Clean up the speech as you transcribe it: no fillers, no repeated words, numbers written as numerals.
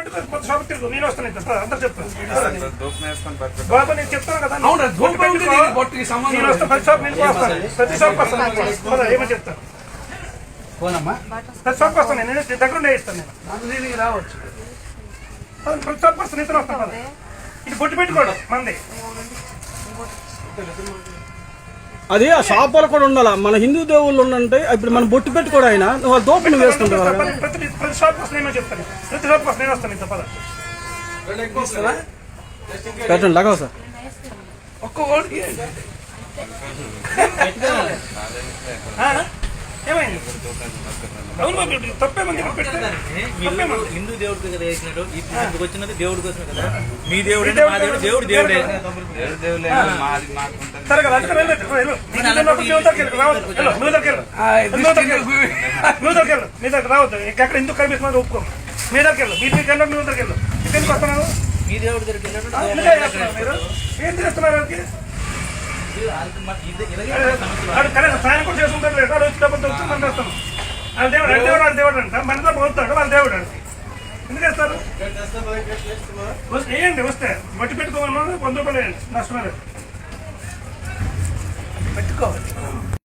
పెట్టుకోరు కొత్త షాప్ తిరుగు నేను వస్తాను అందరు చెప్తాను బాబా నేను చెప్తాను కదా నేను వస్తాను ప్రతి షాప్ నేను వస్తాను ప్రతి షాప్ వస్తాను ఏమని చెప్తాను ప్రతి షాప్ వస్తాను నేను దగ్గర ఉండే ఇస్తాను నేను రావచ్చు ప్రతి షాప్ వస్తాను ఇతను వస్తాను ఇది బొట్టు పెట్టుకోవడం మంది అది ఆ షాప్ వాళ్ళు కూడా ఉండాలా మన హిందూ దేవుళ్ళు ఉండంటే ఇప్పుడు మనం బొట్టు పెట్టుకోవడం అయినా వాళ్ళు దోపిని వేసుకుంటారు ప్రతి షాప్ వస్తాను నేను చెప్తాను ప్రతి షాప్ వస్తాను నేను వస్తాను ఇంత పద పెట్టండి లగవు సార్ ఒక్క ఓడికి ఏమైంది అవును బాబు తప్పేమంది హిందూ దేవుడికి కదా వేసినాడు ఇక్కడికి వచ్చినది దేవుడి కోసమే కదా మీ దేవుడు మా దేవుడు దేవుడు దేవుడే సరే కదా అంటే మీ దగ్గర రావద్దు ఎక్కడ ఎందుకు కనిపిస్తున్నారు ఒప్పుకో మీ దగ్గరికి వెళ్ళు మీ దగ్గర మీ దగ్గరికి వెళ్ళు ఎందుకు వస్తున్నాను మీ దేవుడి దగ్గరికి మీరు ఏం చేస్తున్నారు సాయం కూడా చేసుకుంటారు లేదా వచ్చి డబ్బులు దొరుకుతుంది మనం చేస్తాం వాళ్ళ దేవుడు అంట మనతో పోతాడు వాళ్ళ దేవుడు అంట ఎందుకు వేస్తారు వేయండి వస్తే మట్టి పెట్టుకోమన్నా 100 రూపాయలు వేయండి నష్టమే పెట్టుకోవాలి